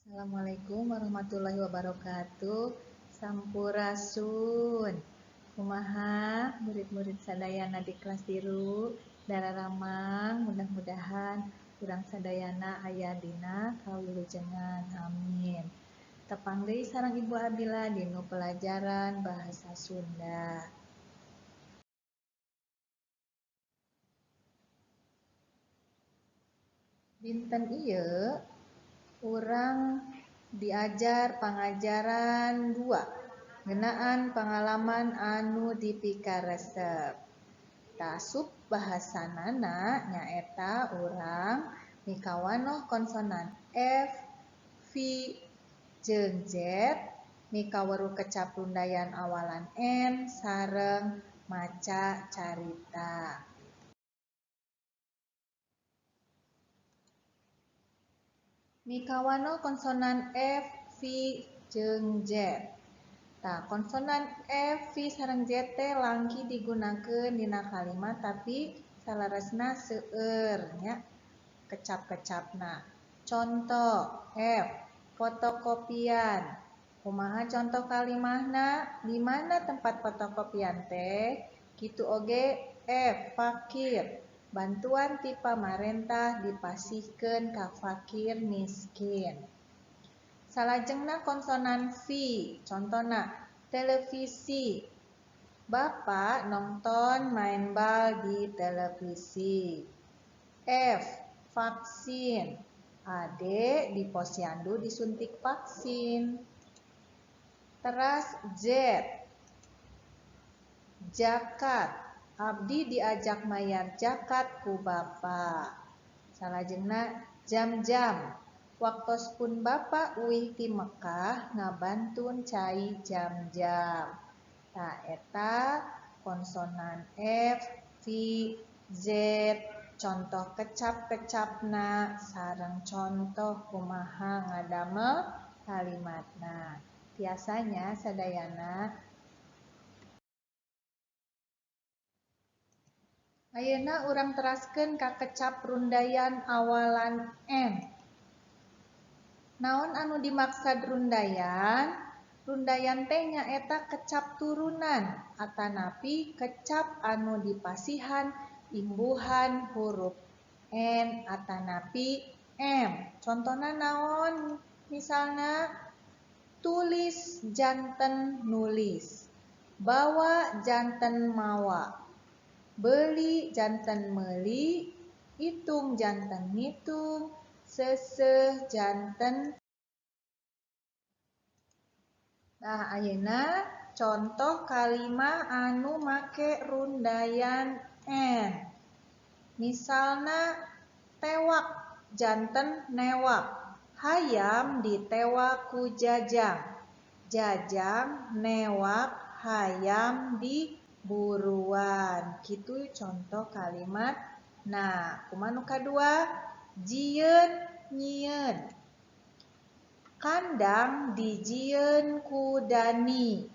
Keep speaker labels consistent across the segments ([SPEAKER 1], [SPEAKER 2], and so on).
[SPEAKER 1] Assalamualaikum warahmatullahi wabarakatuh. Sampurasun. Kumaha murid-murid sadayana di kelas tiru dararamang mudah-mudahan urang sadayana aya dina kawilujengan. Amin. Tepang deui sareng Ibu Abila dinu pelajaran bahasa Sunda. Dinten ieu urang diajar pangajaran 2 ngeunaan pengalaman anu dipikaresep. Tasup bahasanana nyaeta urang mikawanoh konsonan F, V, jeung Z, mikaweruh kecap rundayan awalan N sareng maca carita. Mikawanoh konsonan F, V, jeung Z. Tah, konsonan F, V, sareng Z teh langki digunakeun dina kalimat tapi salaresna seueur nya kecap-kecapna. Contoh F, fotokopian. Kumaha contoh kalimahna? Di mana tempat fotokopian teh? Kitu oge F, fakir. Bantuan ti pamarentah dipasihkeun ka fakir miskin. Salajengna konsonan V, contona televisi. Bapak nonton main bal di televisi. F, vaksin. Ade di posyandu disuntik vaksin. Teras Z, zakat. Abdi diajak mayar zakat ku bapak. Salajengna jam-jam. Waktosipun bapak uih ti Mekah ngabantun cai jam-jam. Tah eta konsonan F, V, Z, contoh kecap-kecapna sareng contoh kumaha ngadamel kalimatna. Biasanya sadayana ayeuna urang teraskeun ka kecap rundayan awalan N. Naon anu dimaksud rundayan? Rundayan teh nyaeta kecap turunan atanapi kecap anu dipasihan imbuhan huruf N atanapi M. Contona naon? Misalna tulis janten nulis, bawa janten mawa, beli janten meuli, itung janten ngitung, seuseuh janten. Nah, ayeuna contoh kalimah anu make rundayan N. Misalna tewak janten newak, hayam ditewak ku jajang. Jajang newak hayam di buruan. Kitu contoh kalimat. Nah, kumaha nu kadua? Jieun nyieun. Kandang dijieun ku Dani.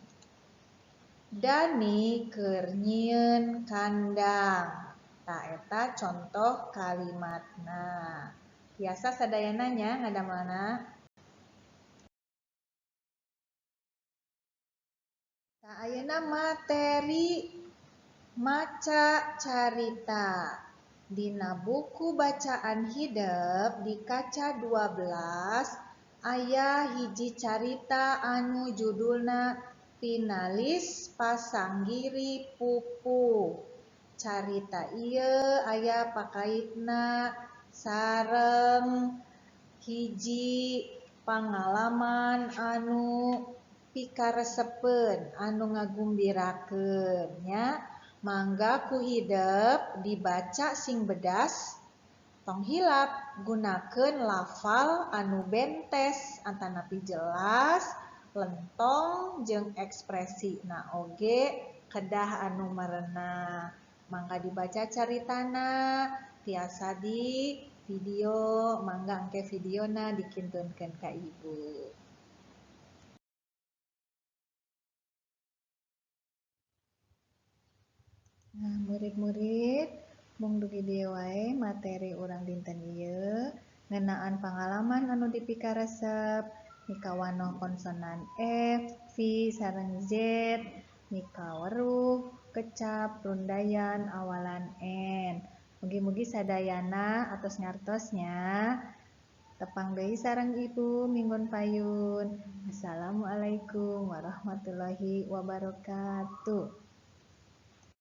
[SPEAKER 1] Dani keur nyieun kandang. Tah eta contoh kalimatna. Biasa sadayana nya ngadamelna. Tah ayeuna materi maca carita. Dina buku bacaan hideep di kaca 12 aya hiji carita anu judulna Finalis Pasanggiri Pupuh. Carita ieu aya pakaitna sareng hiji pangalaman anu pikaresepeun anu ngagumbirakeun nya. Mangga ku hideep dibaca sing bedas tong hilap gunakeun lafal anu bentes atanapi jelas, lentong jeung ekspresina oge kedah anu meurena. Mangga dibaca caritana tiasa di video, mangga engke videona dikintunkeun ka Ibu. Nah, murid-murid mung dugi dieu wae materi urang dinten ieu ngenaan pengalaman anu dipikaresep mikawanoh konsonan F, V, sareng Z, mika weruh, kecap, rundayan, awalan N. Mugi-mugi sadayana atos ngartosnya. Tepang deui sareng Ibu minggon payun. Assalamualaikum warahmatullahi wabarakatuh.